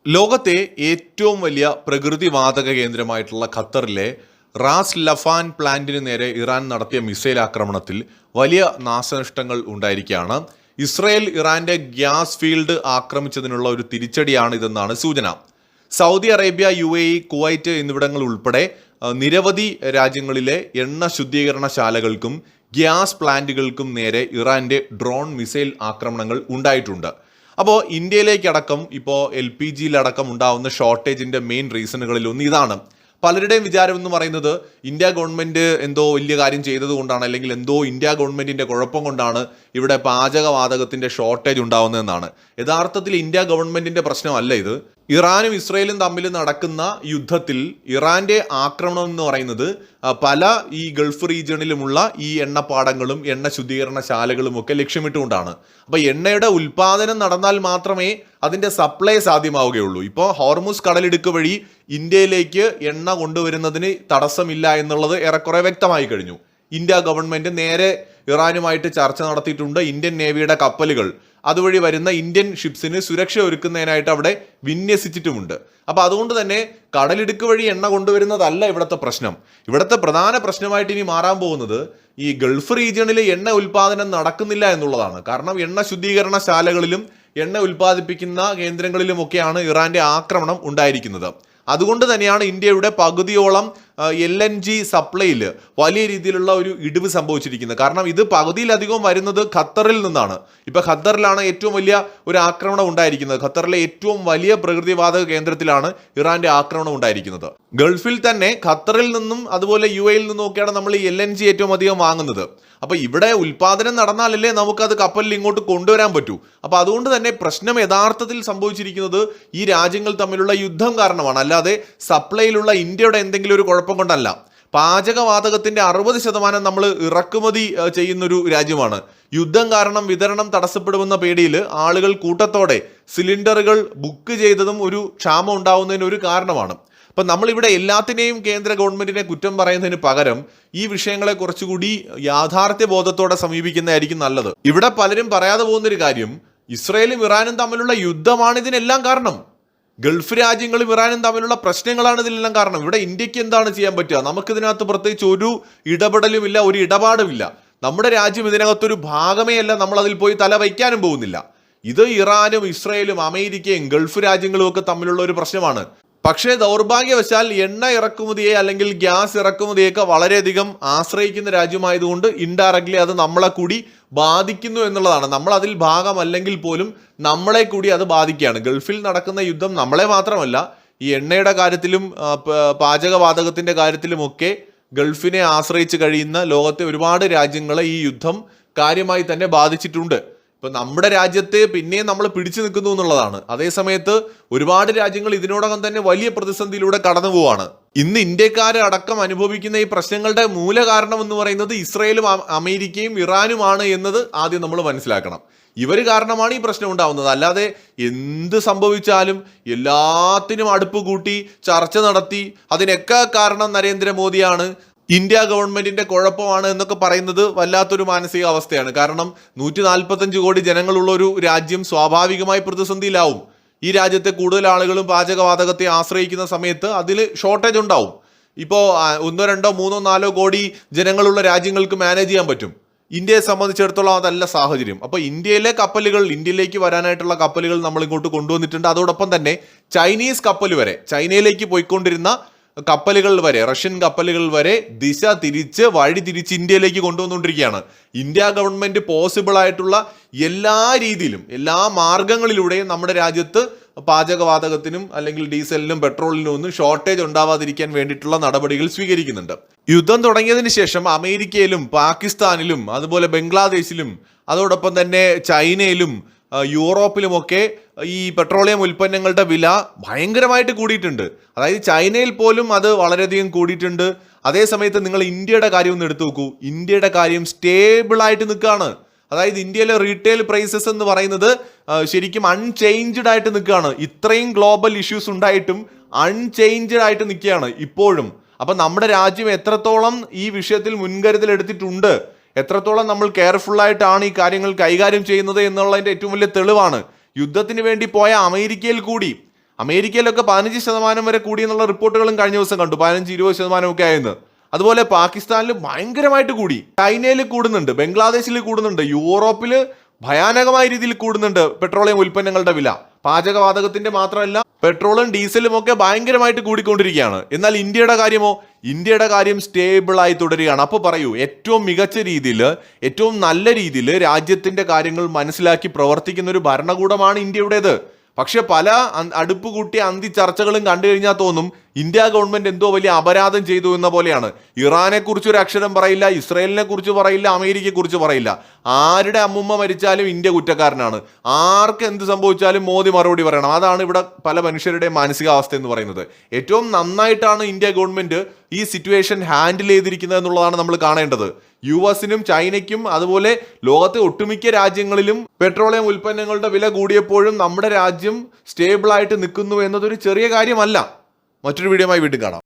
ലോകത്തെ ഏറ്റവും വലിയ പ്രകൃതിവാതക കേന്ദ്രമായിട്ടുള്ള ഖത്തറിലെ റാസ് ലഫാൻ പ്ലാന്റിന് നേരെ ഇറാൻ നടത്തിയ മിസൈൽ ആക്രമണത്തിൽ വലിയ നാശനഷ്ടങ്ങൾ ഉണ്ടായിരിക്കുകയാണ്. ഇസ്രയേൽ ഇറാന്റെ ഗ്യാസ് ഫീൽഡ് ആക്രമിച്ചതിനുള്ള ഒരു തിരിച്ചടിയാണ് ഇതെന്നാണ് സൂചന. സൗദി അറേബ്യ, UAE, കുവൈറ്റ് എന്നിവിടങ്ങൾ ഉൾപ്പെടെ നിരവധി രാജ്യങ്ങളിലെ എണ്ണ ശുദ്ധീകരണശാലകൾക്കും ഗ്യാസ് പ്ലാന്റുകൾക്കും നേരെ ഇറാന്റെ ഡ്രോൺ മിസൈൽ ആക്രമണങ്ങൾ ഉണ്ടായിട്ടുണ്ട്. അപ്പോൾ ഇന്ത്യയിലേക്കടക്കം ഇപ്പോൾ LPGയിലടക്കം ഉണ്ടാവുന്ന ഷോർട്ടേജിന്റെ മെയിൻ റീസണുകളിൽ ഒന്ന് ഇതാണ്. പലരുടെയും വിചാരം എന്ന് പറയുന്നത് ഇന്ത്യ ഗവൺമെന്റ് എന്തോ വലിയ കാര്യം ചെയ്തത് കൊണ്ടാണ്, അല്ലെങ്കിൽ എന്തോ ഇന്ത്യ ഗവൺമെന്റിന്റെ കുഴപ്പം കൊണ്ടാണ് ഇവിടെ പാചകവാതകത്തിന്റെ ഷോർട്ടേജ് ഉണ്ടാവുന്നതെന്നാണ്. യഥാർത്ഥത്തിൽ ഇന്ത്യ ഗവൺമെന്റിന്റെ പ്രശ്നമല്ല ഇത്. ഇറാനും ഇസ്രയേലും തമ്മിൽ നടക്കുന്ന യുദ്ധത്തിൽ ഇറാന്റെ ആക്രമണം എന്ന് പറയുന്നത് പല ഈ ഗൾഫ് റീജിയണിലുമുള്ള ഈ എണ്ണപ്പാടങ്ങളും എണ്ണ ശുദ്ധീകരണശാലകളും ഒക്കെ ലക്ഷ്യമിട്ടുകൊണ്ടാണ്. അപ്പൊ എണ്ണയുടെ ഉൽപാദനം നടന്നാൽ മാത്രമേ അതിന്റെ സപ്ലൈ സാധ്യമാവുകയുള്ളൂ. ഇപ്പോൾ ഹോർമുസ് കടലിടുക്ക് വഴി ഇന്ത്യയിലേക്ക് എണ്ണ കൊണ്ടുവരുന്നതിന് തടസ്സമില്ല എന്നുള്ളത് ഏറെക്കുറെ വ്യക്തമായി കഴിഞ്ഞു. ഇന്ത്യ ഗവൺമെന്റ് നേരെ ഇറാനുമായിട്ട് ചർച്ച നടത്തിയിട്ടുണ്ട്. ഇന്ത്യൻ നേവിയുടെ കപ്പലുകൾ അതുവഴി വരുന്ന ഇന്ത്യൻ ഷിപ്സിന് സുരക്ഷ ഒരുക്കുന്നതിനായിട്ട് അവിടെ വിന്യസിച്ചിട്ടുമുണ്ട്. അപ്പൊ അതുകൊണ്ട് തന്നെ കടലിടുക്ക് വഴി എണ്ണ കൊണ്ടുവരുന്നതല്ല ഇവിടുത്തെ പ്രശ്നം. ഇവിടുത്തെ പ്രധാന പ്രശ്നമായിട്ട് ഇനി മാറാൻ പോകുന്നത് ഈ ഗൾഫ് റീജിയണിൽ എണ്ണ ഉൽപാദനം നടക്കുന്നില്ല എന്നുള്ളതാണ്. കാരണം എണ്ണ ശുദ്ധീകരണശാലകളിലും എണ്ണ ഉൽപ്പാദിപ്പിക്കുന്ന കേന്ദ്രങ്ങളിലുമൊക്കെയാണ് ഇറാന്റെ ആക്രമണം ഉണ്ടായിരിക്കുന്നത്. അതുകൊണ്ട് തന്നെയാണ് ഇന്ത്യയുടെ പകുതിയോളം LNG സപ്ലൈയിൽ വലിയ രീതിയിലുള്ള ഒരു ഇടിവ് സംഭവിച്ചിരിക്കുന്നത്. കാരണം ഇത് പകുതിയിലധികം വരുന്നത് ഖത്തറിൽ നിന്നാണ്. ഇപ്പൊ ഖത്തറിലാണ് ഏറ്റവും വലിയ ഒരു ആക്രമണം ഉണ്ടായിരിക്കുന്നത്. ഖത്തറിലെ ഏറ്റവും വലിയ പ്രകൃതിവാതക കേന്ദ്രത്തിലാണ് ഇറാന്റെ ആക്രമണം ഉണ്ടായിരിക്കുന്നത്. ഗൾഫിൽ തന്നെ ഖത്തറിൽ നിന്നും അതുപോലെ UAEയിൽ നിന്നും ഒക്കെയാണ് നമ്മൾ ഈ LNG ഏറ്റവും അധികം വാങ്ങുന്നത്. അപ്പൊ ഇവിടെ ഉൽപാദനം നടന്നാലല്ലേ നമുക്കത് കപ്പലിൽ ഇങ്ങോട്ട് കൊണ്ടുവരാൻ പറ്റൂ. അപ്പൊ അതുകൊണ്ട് തന്നെ പ്രശ്നം യഥാർത്ഥത്തിൽ സംഭവിച്ചിരിക്കുന്നത് ഈ രാജ്യങ്ങൾ തമ്മിലുള്ള യുദ്ധം കാരണമാണ്, അല്ലാതെ സപ്ലൈയിലുള്ള ഇന്ത്യയുടെ എന്തെങ്കിലും ഒരു കുഴപ്പം കൊണ്ടല്ല. പാചകവാതകത്തിന്റെ 60% നമ്മൾ ഇറക്കുമതി ചെയ്യുന്നൊരു രാജ്യമാണ്. യുദ്ധം കാരണം വിതരണം തടസ്സപ്പെടുമെന്ന പേടിയിൽ ആളുകൾ കൂട്ടത്തോടെ സിലിണ്ടറുകൾ ബുക്ക് ചെയ്തതും ഒരു ക്ഷാമം ഉണ്ടാവുന്നതിന് ഒരു കാരണമാണ്. അപ്പം നമ്മളിവിടെ എല്ലാത്തിനെയും കേന്ദ്ര ഗവൺമെന്റിനെ കുറ്റം പറയുന്നതിന് പകരം ഈ വിഷയങ്ങളെ കുറച്ചുകൂടി യാഥാർത്ഥ്യ ബോധത്തോടെ സമീപിക്കുന്നതായിരിക്കും നല്ലത്. ഇവിടെ പലരും പറയാതെ പോകുന്നൊരു കാര്യം, ഇസ്രയേലും ഇറാനും തമ്മിലുള്ള യുദ്ധമാണ് ഇതിനെല്ലാം കാരണം. ഗൾഫ് രാജ്യങ്ങളും ഇറാനും തമ്മിലുള്ള പ്രശ്നങ്ങളാണ് ഇതിനെല്ലാം കാരണം. ഇവിടെ ഇന്ത്യക്ക് എന്താണ് ചെയ്യാൻ പറ്റുക? നമുക്കിതിനകത്ത് പ്രത്യേകിച്ച് ഒരു ഇടപെടലുമില്ല, ഒരു ഇടപാടുമില്ല. നമ്മുടെ രാജ്യം ഇതിനകത്തൊരു ഭാഗമേ അല്ല, നമ്മൾ അതിൽ പോയി തല വയ്ക്കാനും പോകുന്നില്ല. ഇത് ഇറാനും ഇസ്രയേലും അമേരിക്കയും ഗൾഫ് രാജ്യങ്ങളും ഒക്കെ തമ്മിലുള്ള ഒരു പ്രശ്നമാണ്. പക്ഷേ ദൗർഭാഗ്യവശാൽ എണ്ണ ഇറക്കുമതിയെ അല്ലെങ്കിൽ ഗ്യാസ് ഇറക്കുമതിയൊക്കെ വളരെയധികം ആശ്രയിക്കുന്ന രാജ്യമായതുകൊണ്ട് ഇൻഡയറക്ട്ലി അത് നമ്മളെ കൂടി ബാധിക്കുന്നു എന്നുള്ളതാണ്. നമ്മൾ അതിൽ ഭാഗമല്ലെങ്കിൽ പോലും നമ്മളെ കൂടി അത് ബാധിക്കുകയാണ്. ഗൾഫിൽ നടക്കുന്ന യുദ്ധം നമ്മളെ മാത്രമല്ല, ഈ എണ്ണയുടെ കാര്യത്തിലും പാചകവാതകത്തിന്റെ കാര്യത്തിലുമൊക്കെ ഗൾഫിനെ ആശ്രയിച്ച് കഴിയുന്ന ലോകത്തെ ഒരുപാട് രാജ്യങ്ങളെ ഈ യുദ്ധം കാര്യമായി തന്നെ ബാധിച്ചിട്ടുണ്ട്. ഇപ്പൊ നമ്മുടെ രാജ്യത്തെ പിന്നെയും നമ്മൾ പിടിച്ചു നിൽക്കുന്നു എന്നുള്ളതാണ്. അതേസമയത്ത് ഒരുപാട് രാജ്യങ്ങൾ ഇതിനോടകം തന്നെ വലിയ പ്രതിസന്ധിയിലൂടെ കടന്നു പോവാണ്. ഇന്ന് ഇന്ത്യക്കാരെ അടക്കം അനുഭവിക്കുന്ന ഈ പ്രശ്നങ്ങളുടെ മൂല കാരണം എന്ന് പറയുന്നത് ഇസ്രയേലും അമേരിക്കയും ഇറാനുമാണ് എന്നത് ആദ്യം നമ്മൾ മനസ്സിലാക്കണം. ഇവർ കാരണമാണ് ഈ പ്രശ്നം ഉണ്ടാവുന്നത്. അല്ലാതെ എന്ത് സംഭവിച്ചാലും എല്ലാത്തിനും അടുപ്പ് കൂട്ടി ചർച്ച നടത്തി അതിനൊക്കെ കാരണം നരേന്ദ്രമോദിയാണ്, ഇന്ത്യ ഗവൺമെന്റിന്റെ കുഴപ്പമാണ് എന്നൊക്കെ പറയുന്നത് വല്ലാത്തൊരു മാനസിക അവസ്ഥയാണ്. കാരണം 145 കോടി ജനങ്ങളുള്ള ഒരു രാജ്യം സ്വാഭാവികമായി പ്രതിസന്ധിയിലാവും. ഈ രാജ്യത്തെ കൂടുതൽ ആളുകളും പാചകവാതകത്തെ ആശ്രയിക്കുന്ന സമയത്ത് അതിൽ ഷോർട്ടേജ് ഉണ്ടാവും. ഇപ്പോൾ 1, 2, 3, 4 കോടി ജനങ്ങളുള്ള രാജ്യങ്ങൾക്ക് മാനേജ് ചെയ്യാൻ പറ്റും. ഇന്ത്യയെ സംബന്ധിച്ചിടത്തോളം അതല്ല സാഹചര്യം. അപ്പോൾ ഇന്ത്യയിലെ കപ്പലുകൾ, ഇന്ത്യയിലേക്ക് വരാനായിട്ടുള്ള കപ്പലുകൾ നമ്മൾ ഇങ്ങോട്ട് കൊണ്ടുവന്നിട്ടുണ്ട്. അതോടൊപ്പം തന്നെ ചൈനീസ് കപ്പൽ വരെ, ചൈനയിലേക്ക് പോയിക്കൊണ്ടിരുന്ന കപ്പലുകൾ വരെ, റഷ്യൻ കപ്പലുകൾ വരെ ദിശ തിരിച്ച് വഴി തിരിച്ച് ഇന്ത്യയിലേക്ക് കൊണ്ടുവന്നുകൊണ്ടിരിക്കുകയാണ്. ഇന്ത്യ ഗവൺമെന്റ് പോസിബിൾ ആയിട്ടുള്ള എല്ലാ രീതിയിലും എല്ലാ മാർഗങ്ങളിലൂടെയും നമ്മുടെ രാജ്യത്ത് പാചകവാതകത്തിനും അല്ലെങ്കിൽ ഡീസലിനും പെട്രോളിനും ഒന്നും ഷോർട്ടേജ് ഉണ്ടാവാതിരിക്കാൻ വേണ്ടിയിട്ടുള്ള നടപടികൾ സ്വീകരിക്കുന്നുണ്ട്. യുദ്ധം തുടങ്ങിയതിന് ശേഷം അമേരിക്കയിലും പാകിസ്ഥാനിലും അതുപോലെ ബംഗ്ലാദേശിലും അതോടൊപ്പം തന്നെ ചൈനയിലും യൂറോപ്പിലുമൊക്കെ ഈ പെട്രോളിയം ഉൽപ്പന്നങ്ങളുടെ വില ഭയങ്കരമായിട്ട് കൂടിയിട്ടുണ്ട്. അതായത് ചൈനയിൽ പോലും അത് വളരെയധികം കൂടിയിട്ടുണ്ട്. അതേസമയത്ത് നിങ്ങൾ ഇന്ത്യയുടെ കാര്യം ഒന്ന് എടുത്തു നോക്കൂ. ഇന്ത്യയുടെ കാര്യം സ്റ്റേബിളായിട്ട് നിൽക്കുകയാണ്. അതായത് ഇന്ത്യയിലെ റീറ്റെയിൽ പ്രൈസസ് എന്ന് പറയുന്നത് ശരിക്കും അൺചേഞ്ച്ഡ് ആയിട്ട് നിൽക്കുകയാണ്. ഇത്രയും ഗ്ലോബൽ ഇഷ്യൂസ് ഉണ്ടായിട്ടും അൺചേഞ്ച്ഡ് ആയിട്ട് നിൽക്കുകയാണ് ഇപ്പോഴും. അപ്പം നമ്മുടെ രാജ്യം എത്രത്തോളം ഈ വിഷയത്തിൽ മുൻകരുതൽ എടുത്തിട്ടുണ്ട്, എത്രത്തോളം നമ്മൾ കെയർഫുള്ളായിട്ടാണ് ഈ കാര്യങ്ങൾ കൈകാര്യം ചെയ്യുന്നത് എന്നുള്ളതിൻ്റെ ഏറ്റവും വലിയ തെളിവാണ്. യുദ്ധത്തിന് വേണ്ടി പോയ അമേരിക്കയിൽ കൂടി അമേരിക്കയിലൊക്കെ 15% വരെ കൂടി എന്നുള്ള റിപ്പോർട്ടുകളും കഴിഞ്ഞ ദിവസം കണ്ടു, 15-20% ഒക്കെ ആയെന്ന്. അതുപോലെ പാകിസ്ഥാനിൽ ഭയങ്കരമായിട്ട് കൂടി, ചൈനയിൽ കൂടുന്നുണ്ട്, ബംഗ്ലാദേശിൽ കൂടുന്നുണ്ട്, യൂറോപ്പിൽ ഭയാനകമായ രീതിയിൽ കൂടുന്നുണ്ട് പെട്രോളിയം ഉൽപ്പന്നങ്ങളുടെ വില. പാചകവാതകത്തിന്റെ മാത്രമല്ല, പെട്രോളും ഡീസലും ഒക്കെ ഭയങ്കരമായിട്ട് കൂടിക്കൊണ്ടിരിക്കുകയാണ്. എന്നാൽ ഇന്ത്യയുടെ കാര്യമോ? ഇന്ത്യയുടെ കാര്യം സ്റ്റേബിളായി തുടരുകയാണ്. അപ്പോൾ പറയൂ, ഏറ്റവും മികച്ച രീതിയിൽ, ഏറ്റവും നല്ല രീതിയിൽ രാജ്യത്തിന്റെ കാര്യങ്ങൾ മനസ്സിലാക്കി പ്രവർത്തിക്കുന്ന ഒരു ഭരണകൂടമാണ് ഇന്ത്യയുടേത്. പക്ഷെ പല അടുപ്പ് കൂട്ടിയ അന്തി ചർച്ചകളും കണ്ടു കഴിഞ്ഞാൽ തോന്നും ഇന്ത്യ ഗവൺമെന്റ് എന്തോ വലിയ അപരാധം ചെയ്തു എന്ന പോലെയാണ്. ഇറാനെ കുറിച്ച് ഒരു അക്ഷരം പറയില്ല, ഇസ്രയേലിനെ കുറിച്ച് പറയില്ല, അമേരിക്കയെ കുറിച്ച് പറയില്ല. ആരുടെ അമ്മുമ്മ മരിച്ചാലും ഇന്ത്യ കുറ്റക്കാരനാണ്, ആർക്ക് എന്ത് സംഭവിച്ചാലും മോദി മറുപടി പറയണം. അതാണ് ഇവിടെ പല മനുഷ്യരുടെയും മാനസികാവസ്ഥ എന്ന് പറയുന്നത്. ഏറ്റവും നന്നായിട്ടാണ് ഇന്ത്യ ഗവൺമെന്റ് ഈ സിറ്റുവേഷൻ ഹാൻഡിൽ ചെയ്തിരിക്കുന്നത് എന്നുള്ളതാണ് നമ്മൾ കാണേണ്ടത്. US-നും ചൈനയ്ക്കും അതുപോലെ ലോകത്തെ ഒട്ടുമിക്ക രാജ്യങ്ങളിലും പെട്രോളിയം ഉൽപ്പന്നങ്ങളുടെ വില കൂടിയപ്പോഴും നമ്മുടെ രാജ്യം സ്റ്റേബിളായിട്ട് നിൽക്കുന്നു എന്നതൊരു ചെറിയ കാര്യമല്ല. മറ്റൊരു വീഡിയോയുമായി വീണ്ടും കാണാം.